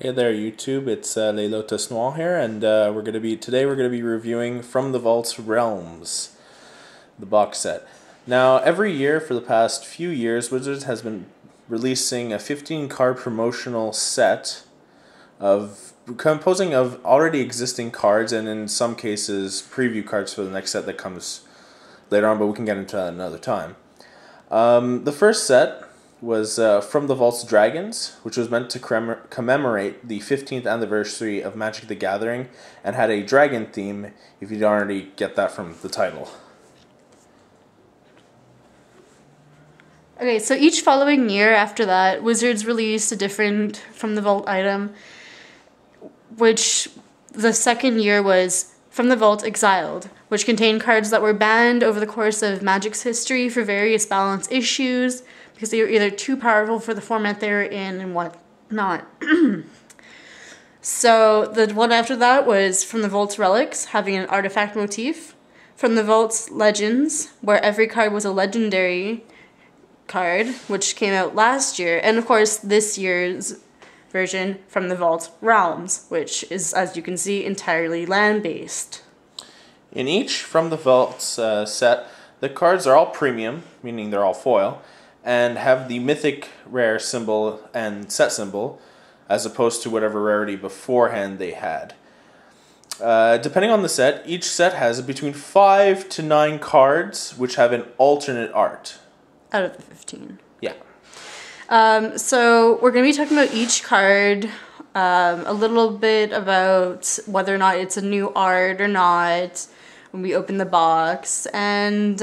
Hey there, YouTube. It's Les Lotus Noir here, and today we're gonna be reviewing From the Vault's Realms, the box set. Now, every year for the past few years, Wizards has been releasing a 15-card promotional set composing of already existing cards, and in some cases preview cards for the next set that comes later on. But we can get into that another time. The first set was From the Vault's Dragons, which was meant to commemorate the 15th anniversary of Magic the Gathering, and had a dragon theme, if you don't already get that from the title. Okay, so each following year after that, Wizards released a different From the Vault item, which the second year was From the Vault Exiled, which contained cards that were banned over the course of Magic's history for various balance issues, because they were either too powerful for the format they were in and whatnot. So the one after that was From the Vault's Relics, having an artifact motif. From the Vault's Legends, where every card was a legendary card, which came out last year. And of course, this year's version, From the Vault Realms, which is, as you can see, entirely land-based. In each From the Vault's set, the cards are all premium, meaning they're all foil, and have the mythic rare symbol and set symbol, as opposed to whatever rarity beforehand they had. Depending on the set, each set has between 5 to 9 cards, which have an alternate art. Out of the 15. Yeah. So we're going to be talking about each card, a little bit about whether or not it's a new art or not when we open the box, and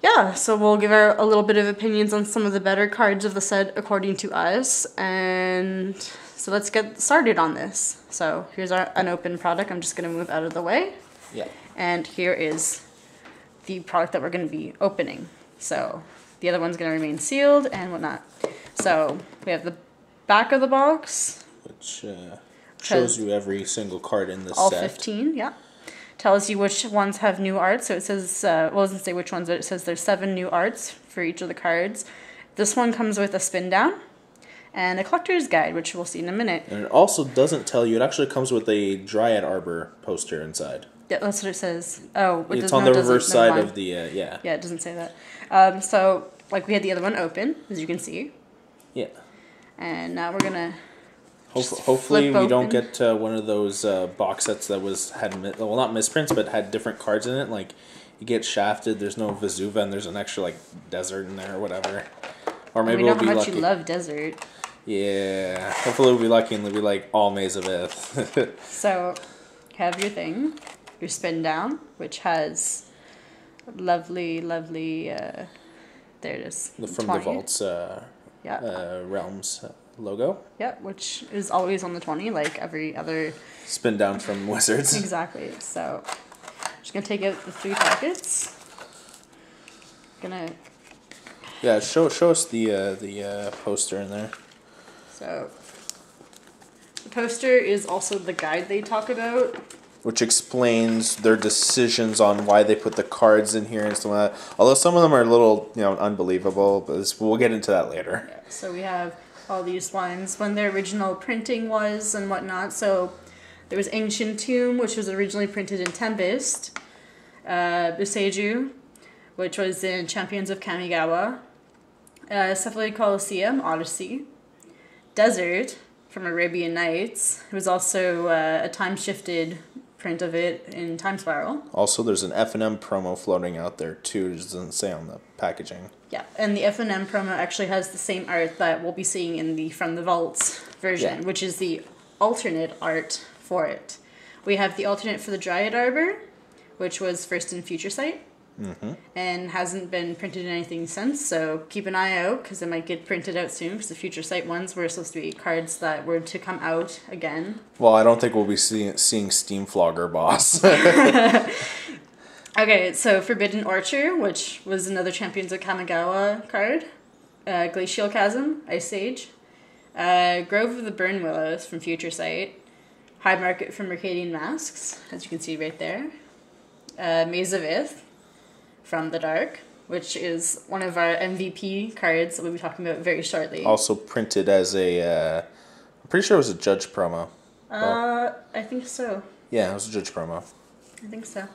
yeah, so we'll give a little bit of opinions on some of the better cards of the set according to us, and so let's get started on this. So here's our unopened product. I'm just going to move out of the way. Yeah. And here is the product that we're going to be opening. So the other one's going to remain sealed and whatnot. So we have the back of the box, Which shows you every single card in this set. all 15, yeah. Tells you which ones have new art. So it says, well, it doesn't say which ones, but it says there's 7 new arts for each of the cards. This one comes with a spin down and a collector's guide, which we'll see in a minute. And it also doesn't tell you, it actually comes with a Dryad Arbor poster inside. Yeah, that's what it says. Oh, it's on the reverse side of the, yeah. Yeah, it doesn't say that. So, like, we had the other one open, as you can see. Yeah. And now we're going to hopefully we don't get one of those box sets that well, not misprints, but had different cards in it. Like, you get Shafted, there's no Vesuva, and there's an extra, like, desert in there or whatever. Or maybe we'll be lucky. We know how much you love desert. Yeah. Hopefully we'll be lucky and it'll be, like, all Maze of Ith. So, have your thing. Your spin down, which has lovely, there it is. From the Vault's Realms logo. Yep, which is always on the 20, like every other spin down from Wizards. Exactly. So, I'm just gonna take out the 3 packets. Yeah, show us the poster in there. So, the poster is also the guide they talk about, which explains their decisions on why they put the cards in here and stuff like that. Although some of them are a little, unbelievable, but we'll get into that later. Yeah, so we have all these ones when their original printing was and whatnot. So there was Ancient Tomb, which was originally printed in Tempest, Buseju, which was in Champions of Kamigawa, Cephalid Colosseum, Odyssey, Desert from Arabian Nights. It was also a time-shifted print of it in Time Spiral. Also, there's an F&M promo floating out there, too. It doesn't say on the packaging. Yeah, and the F&M promo actually has the same art that we'll be seeing in the From the Vaults version, which is the alternate art for it. We have the alternate for the Dryad Arbor, which was first in Future Sight, and hasn't been printed in anything since, so keep an eye out, because it might get printed out soon, because the Future Sight ones were supposed to be cards that were to come out again. Well, I don't think we'll be seeing Steamflogger Boss. Okay, so Forbidden Orchard, which was another Champions of Kamigawa card, Glacial Chasm, Ice Age, Grove of the Burn Willows from Future Sight, High Market from Mercadian Masks, as you can see right there, Maze of Ith from the Dark, which is one of our MVP cards that we'll be talking about very shortly. Also printed as a Pretty sure it was a Judge promo. I think so. Yeah, it was a Judge promo. I think so.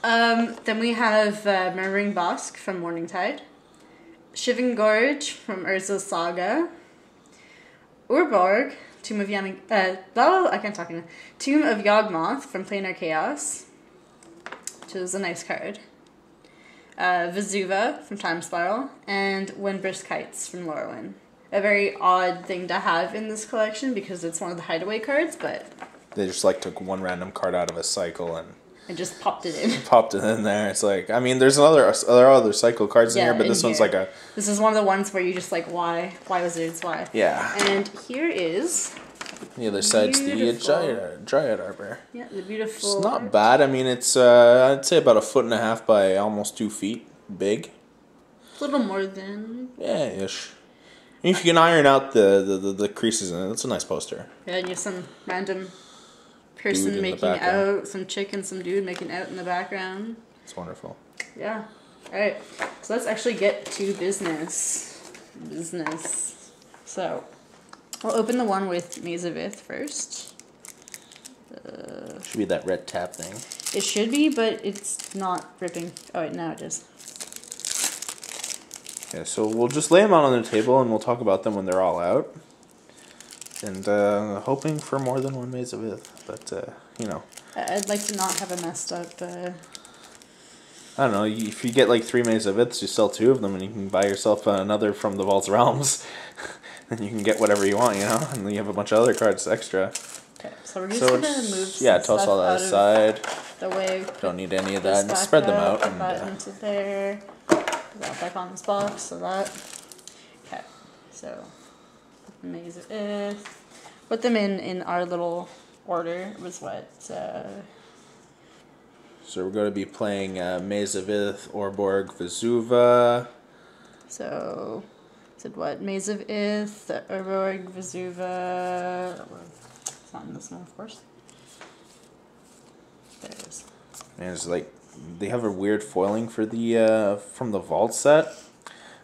Then we have Murmuring Bosk from Morningtide, Shivan Gorge from Urza's Saga, Urborg, Tomb of Tomb of Yawgmoth from Planar Chaos, which is a nice card. Vesuva from Time Spiral, and Windburst Kites from Lorwyn. A very odd thing to have in this collection because it's one of the hideaway cards, but they just like took one random card out of a cycle and just popped it in. Popped it in there. It's like, I mean, there are other cycle cards in here, but this one's like a. This is one of the ones where you just like, why Wizards, why? Yeah. And here is. The other side's the Dryad Arbor. Yeah, the beautiful. It's not bad. I mean, it's I'd say about 1.5 feet by almost 2 feet big. A little more than. Yeah, ish. If you can iron out the creases in it, it's a nice poster. Yeah, and you have some random person making out, some chick and some dude making out in the background. It's wonderful. Yeah. Alright, so let's actually get to business. So, we'll open the one with Maze of Ith first. Should be that red tap thing. It should be, but it's not ripping. Oh wait, now it is. Okay, so we'll just lay them out on the table and we'll talk about them when they're all out. And hoping for more than one Maze of Ith, but you know. I'd like to not have a messed up. I don't know. If you get like 3 Maze of Iths, you sell 2 of them, and you can buy yourself another from the Vault's Realms. Then you can get whatever you want, you know, and then you have a bunch of other cards extra. Okay, so we're just gonna move. Yeah, toss all that aside. The way. Don't need any of that. And spread them out. Put that into there. Put that back on this box. So that. Okay, so. Maze of Ith. Put them in our little order. It was what? So we're going to be playing Maze of Ith, Orborg, Vesuva. So, said what? Maze of Ith, Orborg, Vesuva. It's not in this one, of course. There it is. And it's like they have a weird foiling for the from the Vault set.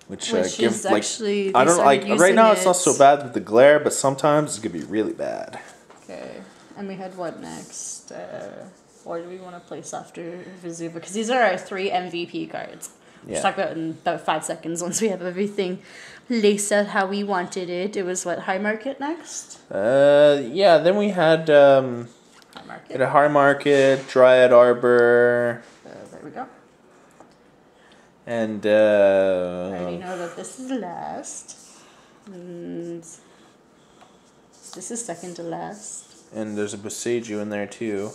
Which is like actually, I don't like right now. It's not so bad with the glare, but sometimes it's gonna be really bad. Okay, and we had what next? Or do we want to place after Vesuva? Because these are our 3 MVP cards. We'll talk about it in about 5 seconds once we have everything laced out how we wanted it. It was what, High Market next? Yeah. Then we had High Market. A High Market, Dryad Arbor. There we go. And I already know that this is last. And this is second to last. And there's a Boseiju in there too.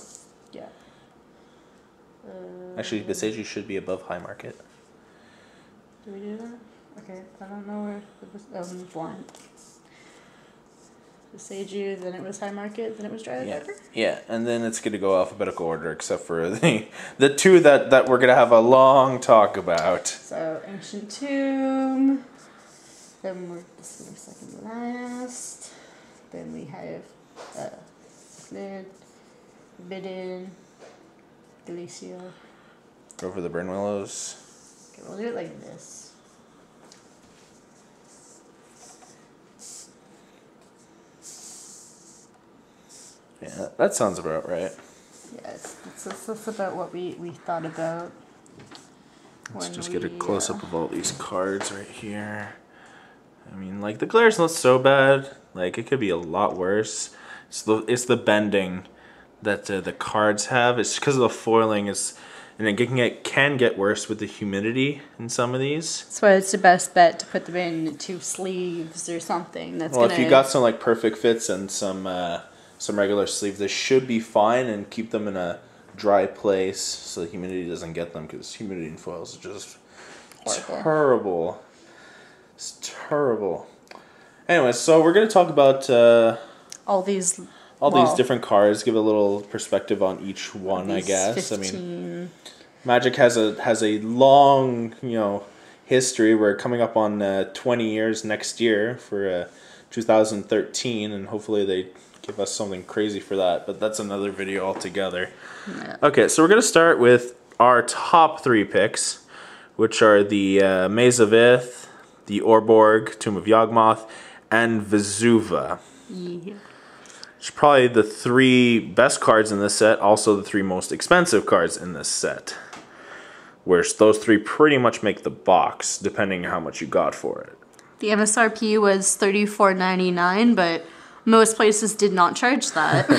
Yeah. Actually, Boseiju should be above High Market. Do we do that? Okay, I don't know where the blind. Boseiju, then it was High Market, then it was Dryad Arbor? Yeah, and then it's going to go alphabetical order except for the 2 that we're going to have a long talk about. So, Ancient Tomb. Then this is second to last. Then we have Forbidden, Glacial. Go for the Burn Willows. Okay, we'll do it like this. Yeah, that sounds about right. Yeah, it's about what we thought about. Let's just get a close-up of all these cards right here. I mean, like, the glare's not so bad. Like, it could be a lot worse. It's the bending that the cards have. It's because of the foiling. And it can get worse with the humidity in some of these. That's why it's the best bet to put them in 2 sleeves or something. If you got some like perfect fits and some regular sleeves, they should be fine, and keep them in a dry place so the humidity doesn't get them, because humidity in foils is just terrible. It's terrible. Anyway, so we're going to talk about all these different cards, give a little perspective on each one, I guess. 15. I mean, Magic has a long, history. We're coming up on 20 years next year for 2013, and hopefully they give us something crazy for that, but that's another video altogether. Yeah. Okay, so we're going to start with our top 3 picks, which are the Maze of Ith, the Orborg, Tomb of Yawgmoth, and Vesuva. Yeah. It's probably the 3 best cards in this set, also the 3 most expensive cards in this set. Where those 3 pretty much make the box, depending on how much you got for it. The MSRP was $34.99, but most places did not charge that.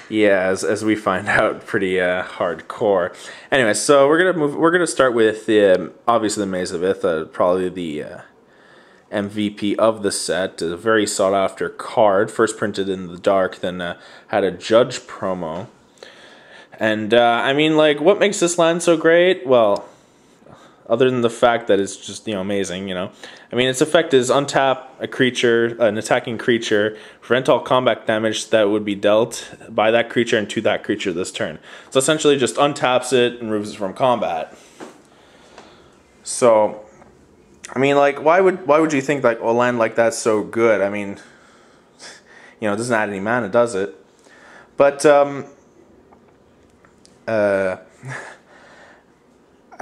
Yeah, as we find out, pretty hardcore. Anyway, so we're gonna start with obviously the Maze of Ith, probably the MVP of the set. A very sought after card, first printed in the dark, then had a Judge promo. And I mean, like, what makes this land so great? Well, other than the fact that it's just, you know, amazing, you know. I mean, its effect is untap a creature, an attacking creature, prevent all combat damage that would be dealt by that creature and to that creature this turn. So essentially just untaps it and removes it from combat. So, I mean, like, why would you think, like, a land like that's so good? I mean, you know, it doesn't add any mana, does it? But,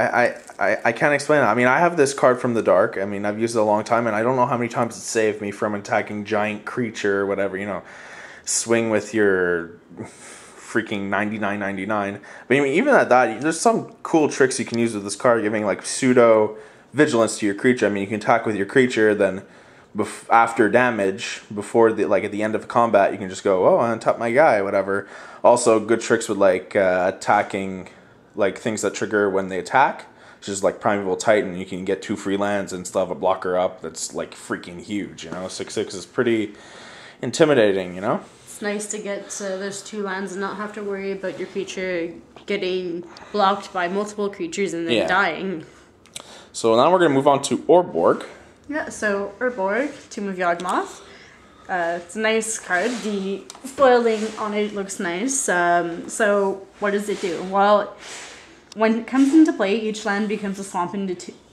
I can't explain it. I mean, I have this card from the dark. I mean, I've used it a long time, and I don't know how many times it saved me from attacking giant creature or whatever, you know. Swing with your freaking 99.99. But I mean, even at that, there's some cool tricks you can use with this card, giving, like, pseudo vigilance to your creature. I mean, you can attack with your creature, then after damage, before the, like, at the end of combat, you can just go, oh, I untap my guy, whatever. Also, good tricks with, like, attacking, like, things that trigger when they attack, which is like Primeval Titan. You can get 2 free lands and still have a blocker up that's, like, freaking huge, you know. 6/6 is pretty intimidating, you know. It's nice to get those 2 lands and not have to worry about your creature getting blocked by multiple creatures and then dying. So now we're going to move on to Orborg. Yeah, so Urborg, Tomb of Yawgmoth. It's a nice card. The foiling on it looks nice. So what does it do? Well, when it comes into play, each land becomes a swamp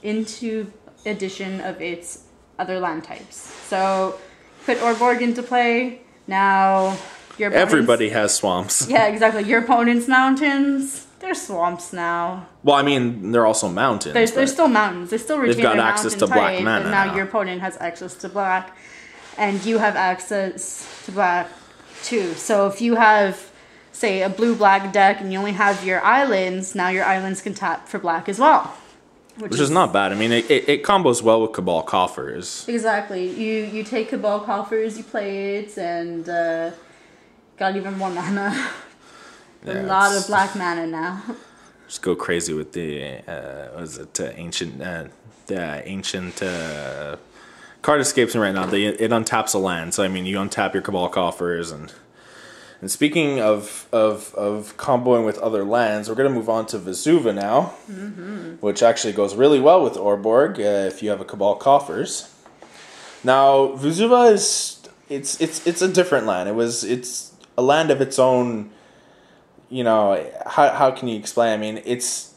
into addition of its other land types. So put Orborg into play. Now your everybody has swamps. Yeah, exactly. Your opponent's mountains, they're swamps now. Well, I mean, they're also mountains. They're still mountains. They still retain they've got their access mountain to black type, mana but now your opponent has access to black, and you have access to black too. So if you have, say, a blue-black deck and you only have your islands, now your islands can tap for black as well. Which is not bad. I mean, it combos well with Cabal Coffers. Exactly. You take Cabal Coffers, you play it, and got even more mana. A lot of black mana now. Just go crazy with the ancient card escapes me right now. It untaps a land, so I mean, you untap your Cabal Coffers, and speaking of comboing with other lands, we're gonna move on to Vesuva now, which actually goes really well with Orborg if you have a Cabal Coffers. Now Vesuva it's a different land. It's a land of its own. You know, how can you explain? I mean, it's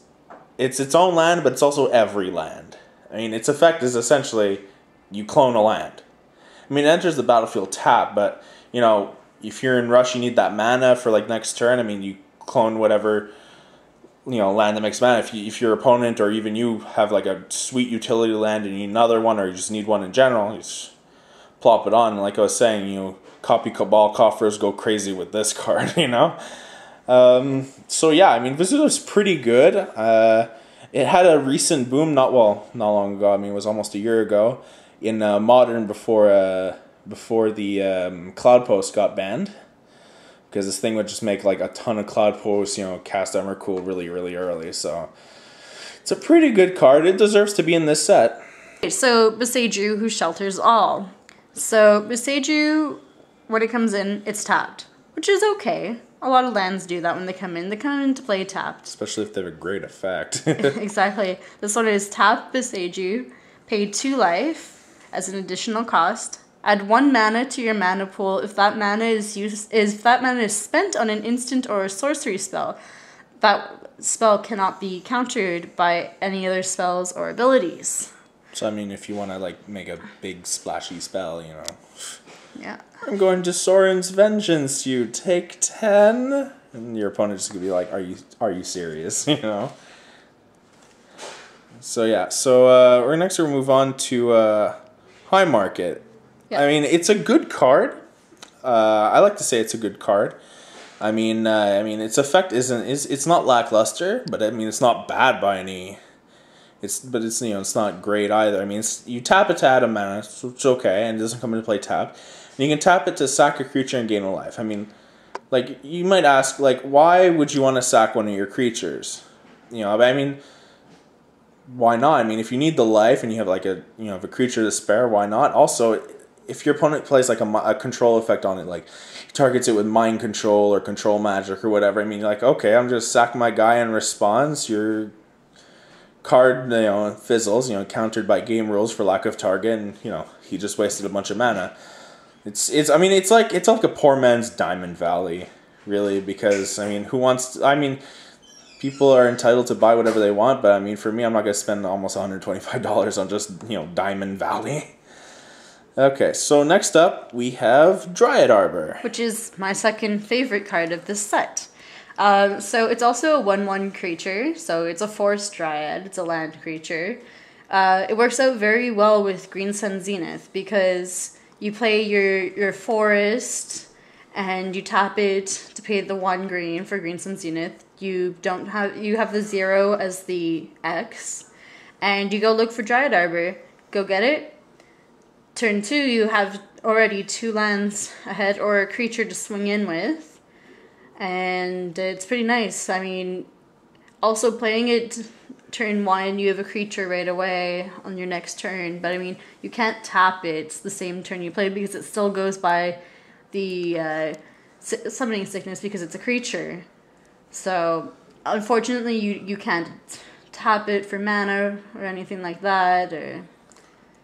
its own land, but it's also every land. I mean, its effect is essentially you clone a land. I mean, it enters the battlefield tap, but, you know, if you're in rush, you need that mana for, like, next turn. I mean, you clone whatever, you know, land that makes mana. If your opponent or even you have, like, a sweet utility land and you need another one, or you just need one in general, you just plop it on. And like I was saying, you copy Cabal Coffers, go crazy with this card, you know? So yeah, I mean, Vesuva's pretty good. It had a recent boom, not long ago. I mean, it was almost a year ago in Modern before the Cloud Post got banned, because this thing would just make like a ton of Cloud Posts, you know, cast Emrakul really, really early. So it's a pretty good card. It deserves to be in this set. So Boseiju, who shelters all. So Boseiju, when it comes in, it's tapped, which is okay. A lot of lands do that when they come in. They come into play tapped. Especially if they have a great effect. Exactly. This one is tap Boseiju, pay 2 life as an additional cost. Add 1 mana to your mana pool if that mana is spent on an instant or a sorcery spell. That spell cannot be countered by any other spells or abilities. So I mean, if you want to like make a big splashy spell, you know. Yeah. I'm going to Sorin's Vengeance. You take 10, and your opponent's just gonna be like, "Are you serious?" You know. So yeah. So next we'll move on to High Market. Yeah. I mean, it's a good card. I like to say it's a good card. I mean, its effect it's not lackluster, but I mean, it's not bad by any. It's not great either. I mean, you tap it to add a mana, so it's okay, and it doesn't come into play tapped. And you can tap it to sack a creature and gain a life. I mean, like, you might ask, like, why would you want to sack one of your creatures? I mean, why not? I mean, if you need the life and you have like a creature to spare, why not? Also, if your opponent plays like a control effect on it, like targets it with mind control or control magic or whatever, I mean, like, okay, I'm just sack my guy in response. Your card, fizzles, countered by game rules for lack of target, and he just wasted a bunch of mana. I mean, it's like a poor man's Diamond Valley, really, because I mean, people are entitled to buy whatever they want, but I mean, for me, I'm not going to spend almost $125 on just, Diamond Valley. Okay, so next up, we have Dryad Arbor, which is my second favorite card of this set. So it's also a 1/1 creature, so it's a forest dryad, it's a land creature. It works out very well with Green Sun Zenith, because you play your forest, and you tap it to pay the 1 green for Green Sun Zenith. You have the 0 as the X, and you go look for Dryad Arbor. Go get it. Turn 2, you have already 2 lands ahead or a creature to swing in with, and it's pretty nice. I mean, also playing it turn 1, you have a creature right away on your next turn, but I mean, you can't tap it the same turn you play because it still goes by the summoning sickness because it's a creature. So, unfortunately, you can't tap it for mana or anything like that.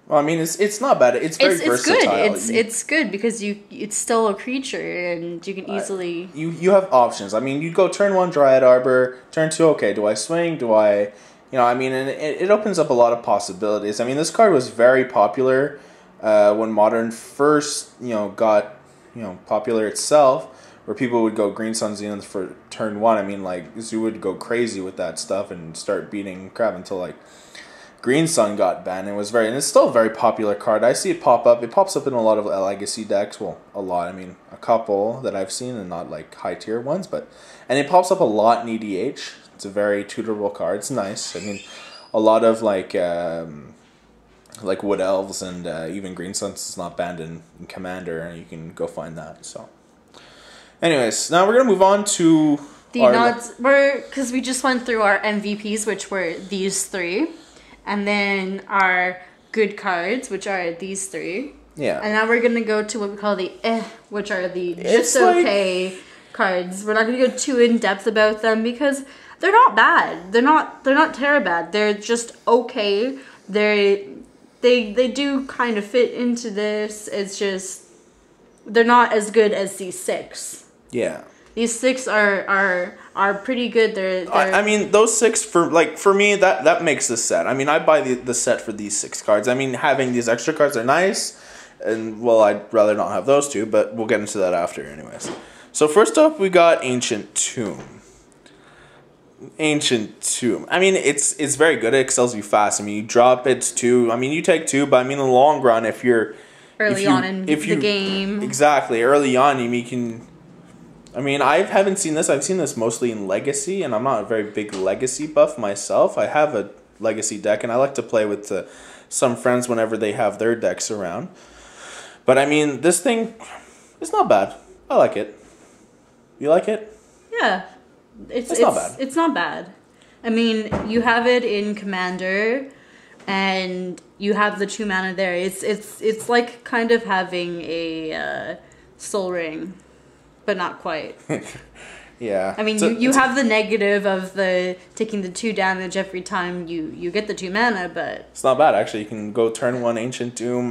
Well, I mean, it's not bad. It's very versatile. It's good because it's still a creature and you can easily... You have options. I mean, you go turn 1 Dryad Arbor, turn 2, okay, do I swing? Do I... I mean, and it opens up a lot of possibilities. I mean, this card was very popular when Modern first, got, popular itself, where people would go Green Sun Zenith for turn 1. I mean, like, Zoo would go crazy with that stuff and start beating crap until, like, Green Sun got banned. And it's still a very popular card. I see it pop up. It pops up in a lot of legacy decks. Well, a lot. I mean, a couple that I've seen, and not, like, high-tier ones. And it pops up a lot in EDH. It's a very tutorable card. It's nice. I mean, a lot of, like Wood Elves and even Green Suns is not banned in Commander, and you can go find that, so... Anyways, now we're going to move on to... because we just went through our MVPs, which were these 3. And then our good cards, which are these 3. Yeah. And now we're going to go to what we call the which are the just okay cards. We're not going to go too in-depth about them because they're not bad. They're not terrible bad. They're just okay. They do kind of fit into this. It's just... they're not as good as these 6. Yeah. These 6 are pretty good. They're I mean, those 6 for me that makes the set. I mean, I buy the set for these 6 cards. I mean, having these extra cards are nice, and well, I'd rather not have those 2, but we'll get into that after, anyways. So first up, we got Ancient Tomb. Ancient Tomb. I mean, it's very good. It excels you fast. I mean, you drop it 2. I mean, you take 2, but I mean, in the long run, if you're early on in the game, exactly early on, you can. I mean, I haven't seen this. I've seen this mostly in Legacy, and I'm not a very big Legacy buff myself. I have a Legacy deck, and I like to play with some friends whenever they have their decks around. But I mean, this thing is not bad. I like it. You like it? Yeah. It's not bad. It's not bad. I mean, you have it in Commander, and you have the 2 mana there. It's like kind of having a Soul Ring, but not quite. Yeah. I mean, you have the negative of taking the 2 damage every time you get the 2 mana, but... it's not bad, actually. You can go turn 1 Ancient Doom,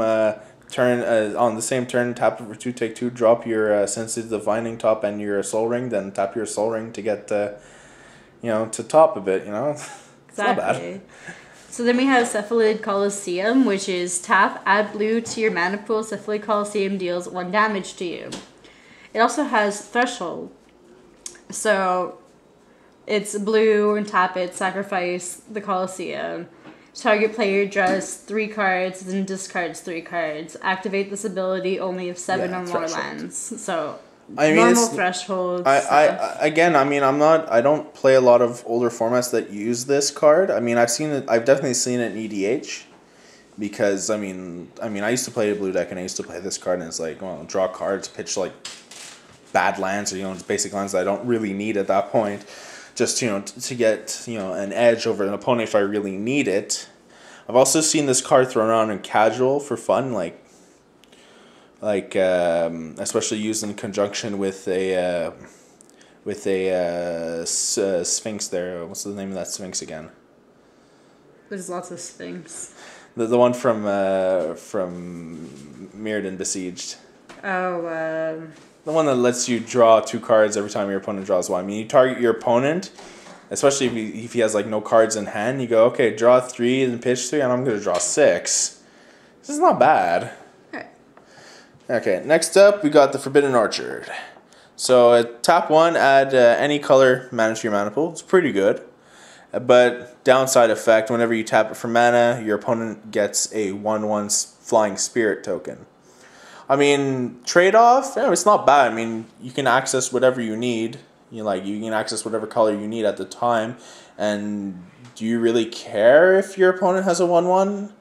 turn on the same turn, tap it for 2, take 2, drop your Sensitive Divining top and your Soul Ring, then tap your Soul Ring to get, to top a bit, It's not bad. So then we have Cephalid Coliseum, which is tap, add blue to your mana pool. Cephalid Coliseum deals 1 damage to you. It also has Threshold. So it's blue and tap it, sacrifice the Coliseum. Target player draws 3 cards and discards 3 cards. Activate this ability only if 7 or more lands. So I mean, normal thresholds. I again, I mean, I don't play a lot of older formats that use this card. I mean, I've definitely seen it in EDH, because I mean, I used to play a blue deck and I used to play this card, and it's like, well, draw cards, pitch like bad lands, or basic lands that I don't really need at that point, just to get an edge over an opponent if I really need it. I've also seen this card thrown around in casual for fun, especially used in conjunction with a Sphinx. There, what's the name of that Sphinx again? There's lots of Sphinx. The one from Mirrodin Besieged. Oh. The one that lets you draw 2 cards every time your opponent draws 1. I mean, you target your opponent, especially if he has like no cards in hand. You go, okay, draw 3 and pitch 3, and I'm going to draw 6. This is not bad. Okay, next up we got the Forbidden Orchard. So tap 1, add any color mana to your mana pool. It's pretty good. But downside effect, whenever you tap it for mana, your opponent gets a 1/1 Flying Spirit token. I mean, trade-off, it's not bad. I mean, you can access whatever you need. You can access whatever color you need at the time. And do you really care if your opponent has a 1/1?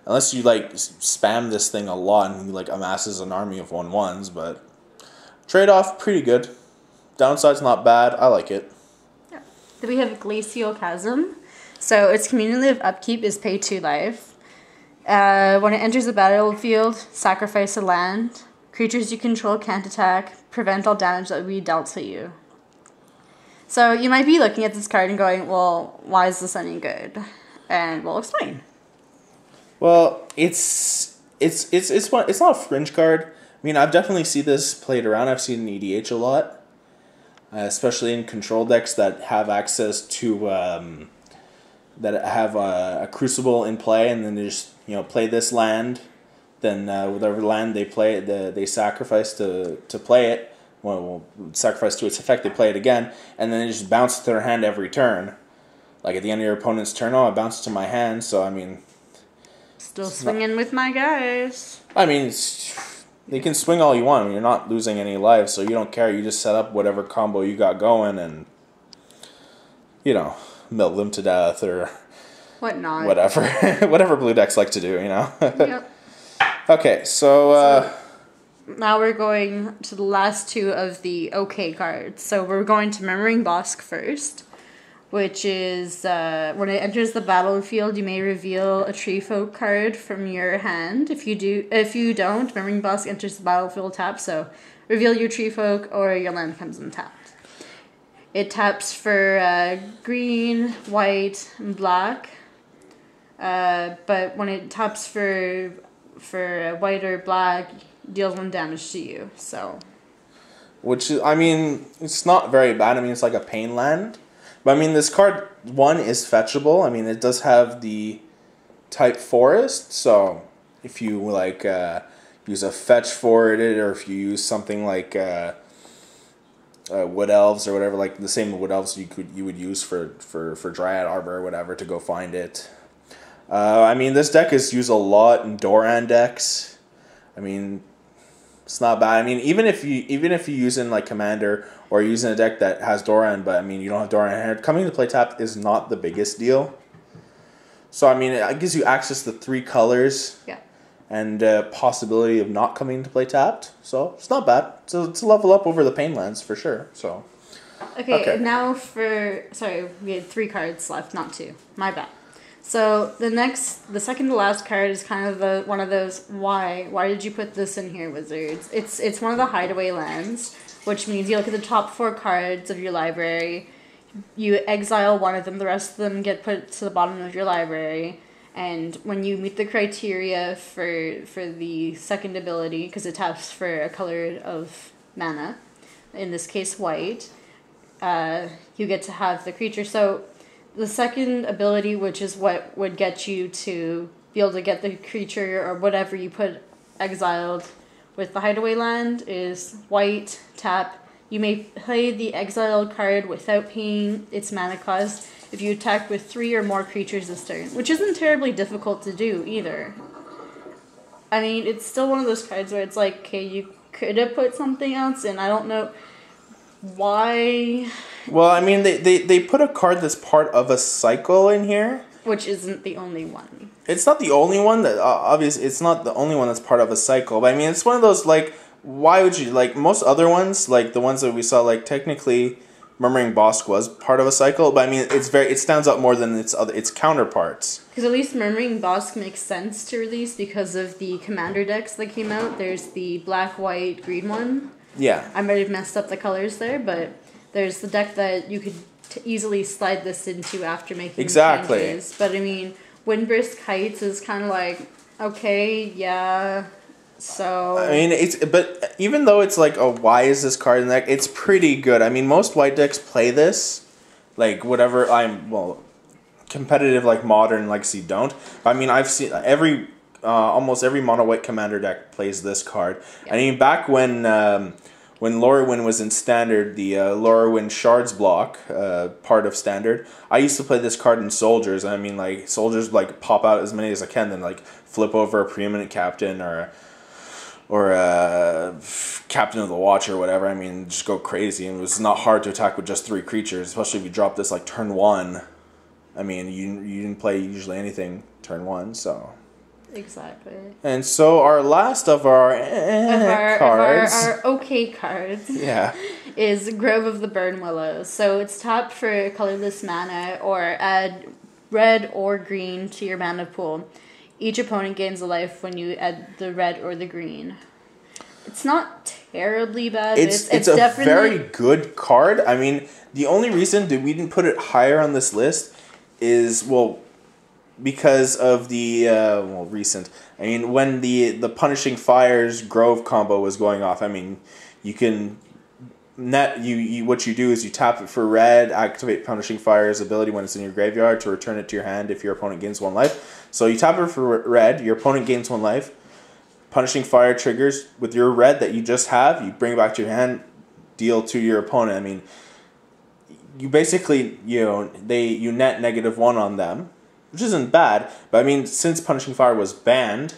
Unless you spam this thing a lot and he amasses an army of 1/1s, but trade-off pretty good. Downside's not bad. I like it. Yeah. Then we have Glacial Chasm. So its cumulative upkeep is pay 2 life. When it enters the battlefield, sacrifice a land. Creatures you control can't attack. Prevent all damage that will be dealt to you. So you might be looking at this card and going, well, why is this any good? And we'll explain. Well, it's not a fringe card. I mean, I've definitely seen this played around. I've seen it in EDH a lot, especially in control decks that have access to that have a Crucible in play, and then they just play this land. Then whatever land they play, they sacrifice to play it. Well, sacrifice to its effect. They play it again, and then they just bounce to their hand every turn. Like at the end of your opponent's turn, it bounces to my hand. So I mean, still swinging with my guys. I mean, they can swing all you want. I mean, you're not losing any lives, so you don't care. You just set up whatever combo you got going, and milk them to death or whatnot. Whatever blue decks like to do. Yep. Okay, so now we're going to the last 2 of the OK cards. So we're going to Murmuring Bosk first, which is when it enters the battlefield, you may reveal a Tree Folk card from your hand. If you don't, Murmuring Bosk enters the battlefield tapped. So reveal your Tree Folk or your land comes untapped. It taps for green, white, and black. But when it taps for white or black, deals 1 damage to you. So, which is, I mean, it's not very bad. I mean, it's like a pain land. But I mean, this card 1 is fetchable. I mean, it does have the type forest. So if you use a fetch for it, or if you use something like Wood Elves or whatever, like the same Wood Elves you would use for Dryad Arbor or whatever to go find it. I mean, this deck is used a lot in Doran decks. I mean, it's not bad. I mean, even if you use in Commander or using a deck that has Doran, but I mean you don't have Doran in hand, coming to play tapped is not the biggest deal. So I mean, it gives you access to 3 colors. Yeah. And possibility of not coming to play tapped. So it's not bad. So it's a level up over the pain lands for sure. So. Okay. Now we had 3 cards left, not 2. My bad. So the second to last card is kind of one of those why did you put this in here, Wizards? It's one of the hideaway lands, which means you look at the top 4 cards of your library, you exile one of them, the rest of them get put to the bottom of your library, and when you meet the criteria for the second ability, because it taps for a color of mana, in this case white, you get to have the creature. So the second ability, which is what would get you to be able to get the creature or whatever you put exiled with the hideaway land, is white, tap. You may play the exiled card without paying its mana cost, if you attack with 3 or more creatures this turn, which isn't terribly difficult to do either. I mean, it's still one of those cards where it's like, okay, you could have put something else in. I don't know why. Well, I mean, they put a card that's part of a cycle in here. Which isn't the only one. It's not the only one that, obviously, it's not the only one that's part of a cycle. But I mean, it's one of those, like, why would you, like, most other ones, like the ones that we saw, like, technically Murmuring Bosk was part of a cycle. But I mean, it stands out more than its counterparts. Because at least Murmuring Bosk makes sense to release because of the commander decks that came out. There's the black, white, green one. Yeah. I might have messed up the colors there, but there's the deck that you could easily slide this into after making changes. But I mean, Windbrisk Heights is kind of like, okay, yeah, so... I mean, but even though it's like, oh, why is this card in the deck, it's pretty good. I mean, most white decks play this, like, whatever, competitive, like, Modern, Legacy don't. I mean, I've seen almost every mono-white commander deck plays this card. Yeah. I mean, back when Lorwyn was in Standard, the Lorwyn Shards block, part of Standard, I used to play this card in Soldiers. I mean, like, Soldiers, like, pop out as many as I can, then, like, flip over a Preeminent Captain or a Captain of the Watch or whatever. I mean, just go crazy. And it was not hard to attack with just 3 creatures, especially if you drop this, like, turn 1. I mean, you didn't play usually anything turn 1, so... Exactly. And so our last of our cards, our okay cards, yeah, is Grove of the Burn Willows. So it's tapped for colorless mana, or add red or green to your mana pool. Each opponent gains a life when you add the red or the green. It's not terribly bad. It's a very good card. I mean, the only reason that we didn't put it higher on this list is, well, because of the recent. I mean, when the Punishing Fires Grove combo was going off, I mean, you can what you do is you tap it for red, activate Punishing Fire's ability when it's in your graveyard to return it to your hand if your opponent gains 1 life. So you tap it for red, your opponent gains 1 life. Punishing Fire triggers with your red that you just have, you bring it back to your hand, deal to your opponent. I mean, you basically, you net -1 on them, which isn't bad, but I mean, since Punishing Fire was banned,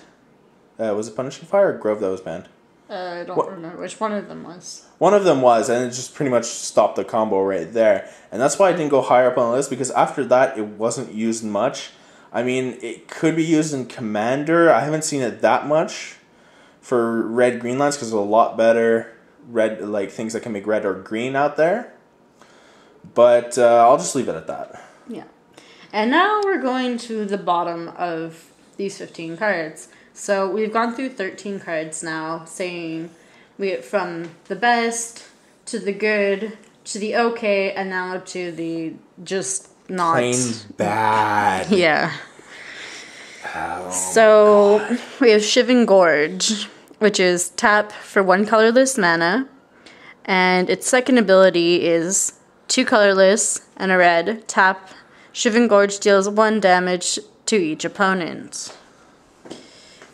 was it Punishing Fire or Grove that was banned? I don't remember which one of them was. One of them was, and it just pretty much stopped the combo right there. And that's why I didn't go higher up on the list, because after that, it wasn't used much. I mean, it could be used in Commander. I haven't seen it that much for red-green lines, because there's a lot better red, like, things that can make red or green out there. But I'll just leave it at that. Yeah. And now we're going to the bottom of these 15 cards. So we've gone through 13 cards now, saying from the best to the good to the okay, and now to the just not... Plain bad. Yeah. Oh, so God. We have Shivan Gorge, which is tap for 1 colorless mana, and its second ability is 2 colorless and a red, tap. Shivan Gorge deals 1 damage to each opponent.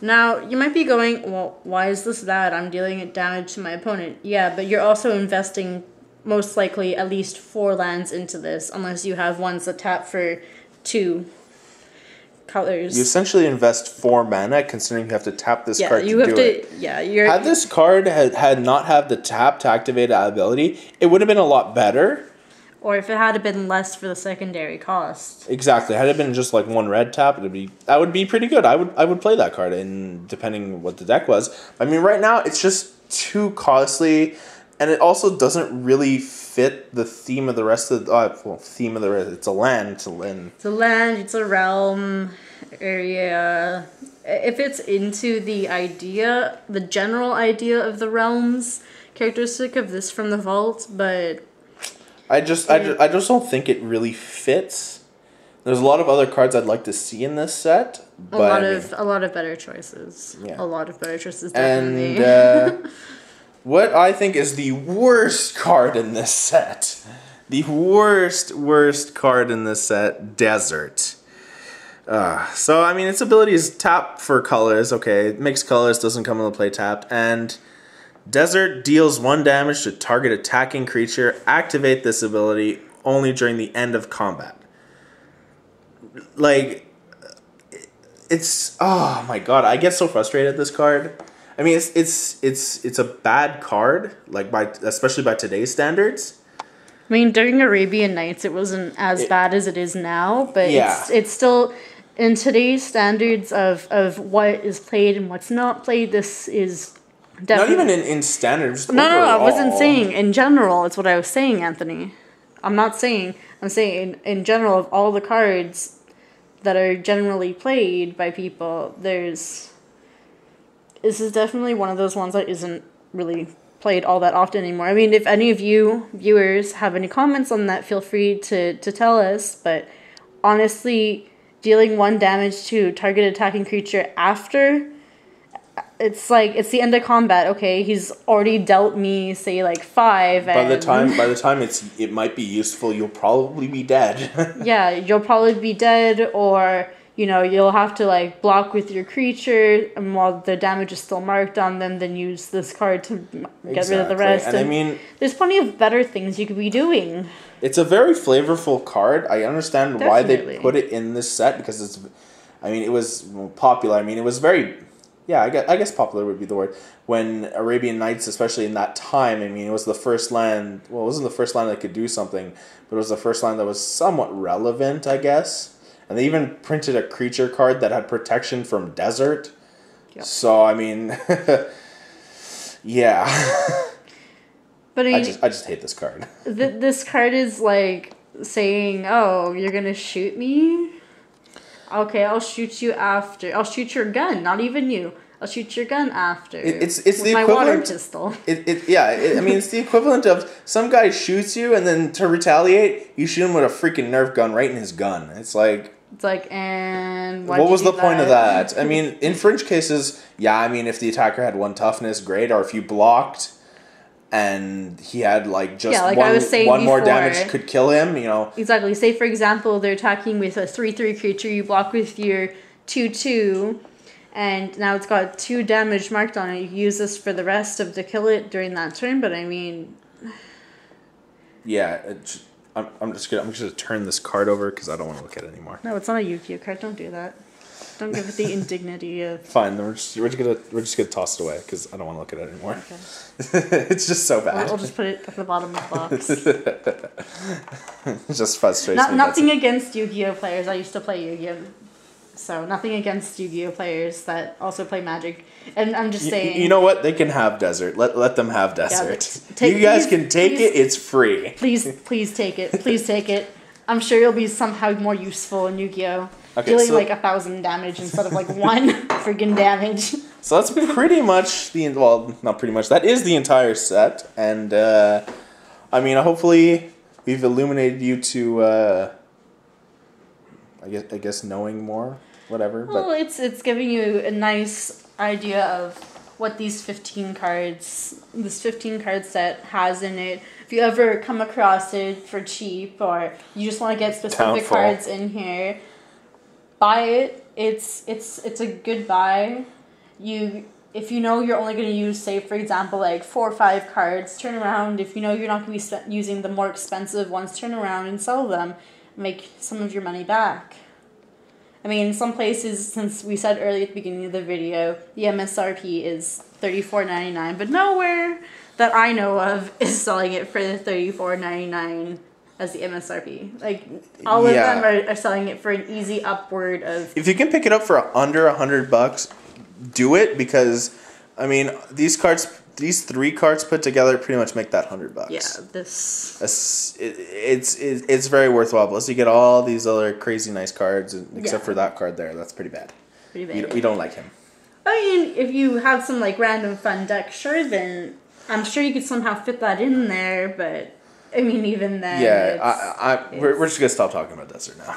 Now, you might be going, well, why is this bad? I'm dealing damage to my opponent. Yeah, but you're also investing most likely at least 4 lands into this, unless you have ones that tap for 2 colors. You essentially invest 4 mana, considering you have to tap this card to do it. Yeah, had this card had not had the tap to activate that ability, it would have been a lot better. Or if it had been less for the secondary cost. Exactly. Had it been just like 1 red tap, that would be pretty good. I would play that card, and depending what the deck was. I mean, right now it's just too costly, and it also doesn't really fit the theme of the rest of the theme of the rest. It's a land. It's a land. It's a land. It's a realm area. It fits into the idea, the general idea of the realms characteristic of this from the vault, but. I just don't think it really fits. There's a lot of other cards I'd like to see in this set, but a lot of better choices. Yeah. A lot of better choices, definitely. And what I think is the worst card in this set, the worst card in this set, Desert. So I mean, its ability is tap for colors. Okay, it makes colors, doesn't come into play tapped, and Desert deals 1 damage to target attacking creature. Activate this ability only during the end of combat. like, it's, oh my god, I get so frustrated at this card. I mean, it's a bad card, like especially by today's standards. I mean, during Arabian Nights, it wasn't as bad as it is now, but Yeah. it's still, in today's standards of what is played and what's not played, this is definitely... Not even in standards. No, I wasn't saying in general. It's what I was saying, Anthony. I'm saying in general, of all the cards that are generally played by people, this is definitely one of those ones that isn't really played all that often anymore. I mean, if any of you viewers have any comments on that, feel free to tell us, but honestly, dealing 1 damage to target attacking creature after, it's like, it's the end of combat. Okay, he's already dealt me, say, like 5. By the time it might be useful, you'll probably be dead. Yeah, you'll probably be dead, or you'll have to like block with your creature, and while the damage is still marked on them, then use this card to get rid of the rest. And I mean, there's plenty of better things you could be doing. It's a very flavorful card. I understand why they put it in this set, because it was popular. I mean, it was very, yeah, I guess popular would be the word. When Arabian Nights, especially in that time, I mean, it was the first land, well, it wasn't the first land that could do something, but it was the first land that was somewhat relevant, I guess. And they even printed a creature card that had protection from desert. Yep. So, I mean, yeah. But I just hate this card. This card is like saying, oh, you're going to shoot me? Okay, I'll shoot you after. I'll shoot your gun, not even you. I'll shoot your gun after. It's with the my equivalent, water pistol. I mean, it's the equivalent of some guy shoots you, and then to retaliate, you shoot him with a freaking Nerf gun right in his gun. It's like, and what was the point of that? I mean, in fringe cases, yeah, I mean, if the attacker had 1 toughness, great. Or if you blocked and he had like just one more damage could kill him, Exactly. Say, for example, they're attacking with a 3/3 creature. You block with your 2/2, and now it's got 2 damage marked on it. You use this for the rest to kill it during that turn. But I mean, yeah. I'm just gonna turn this card over because I don't want to look at it anymore. No, it's not a Yu-Gi-Oh card. Don't do that. Don't give it the indignity of. Fine, then we're just gonna toss it away because I don't want to look at it anymore. Okay. It's just so bad. I'll just put it at the bottom of the box. It just frustrates me. Nothing against Yu-Gi-Oh players. I used to play Yu-Gi-Oh, so nothing against Yu-Gi-Oh players that also play Magic. And I'm just saying. You know what? They can have desert. Let them have desert. Yeah, you guys can take it. It's free. Please take it. Please take it. I'm sure you'll be somehow more useful in Yu-Gi-Oh. Okay, dealing like 1,000 damage instead of like 1 friggin' damage. So that's pretty much not pretty much. That is the entire set, and I mean, hopefully we've illuminated you to, I guess knowing more, whatever. Well, it's giving you a nice idea of what this 15 card set has in it. If you ever come across it for cheap, or you just want to get specific cards in here, buy it. It's a good buy. If you know you're only going to use, say, for example, like 4 or 5 cards, turn around. If you know you're not going to be using the more expensive ones, turn around and sell them. Make some of your money back. I mean, in some places, since we said earlier at the beginning of the video, the MSRP is $34.99, but nowhere that I know of is selling it for the $34.99 as the MSRP. Like, all of them are selling it for an easy upward of... If you can pick it up for under $100, do it, because, I mean, these 3 cards put together pretty much make that $100. Yeah, it's very worthwhile. Plus, you get all these other crazy nice cards, except for that card there. That's pretty bad. We don't like him. I mean, if you have some like random fun deck, sure, then I'm sure you could somehow fit that in there. But I mean, even then, yeah, we're just gonna stop talking about Desert now.